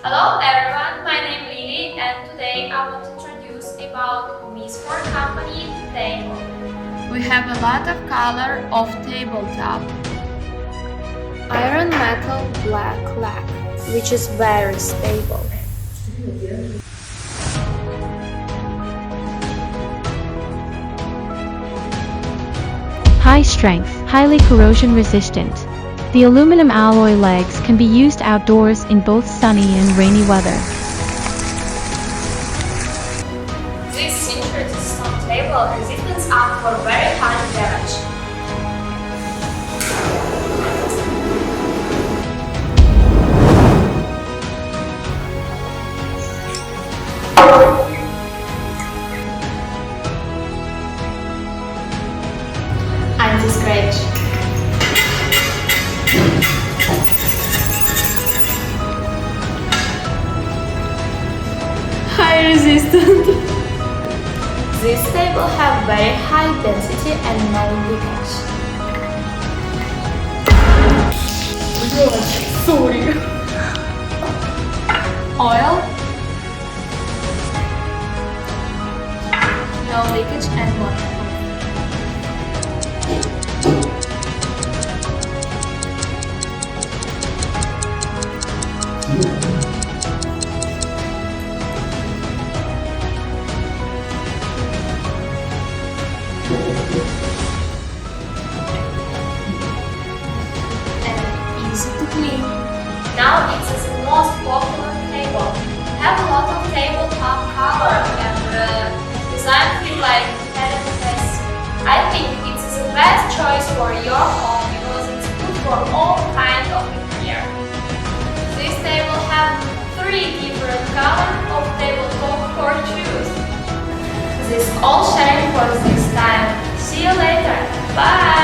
Hello everyone, my name is Lily and today I want to introduce about WISFOR company table. We have a lot of color of tabletop. Iron metal black lacquer, which is very stable. High strength, highly corrosion resistant. The aluminum alloy legs can be used outdoors in both sunny and rainy weather. This sintered stone table resistance up for very hard damage. Anti-scratch. High resistant. This table have very high density and no leakage. Sorry. Oil. No leakage and water. And easy to clean. Now it's the most popular table. Have a lot of tabletop cover and design feel like canvas. I think it's the best choice for your home because it's good for all kinds of interior. This table has 3 different colors of tabletop for choose. This all sharing for this time. See you later. Bye!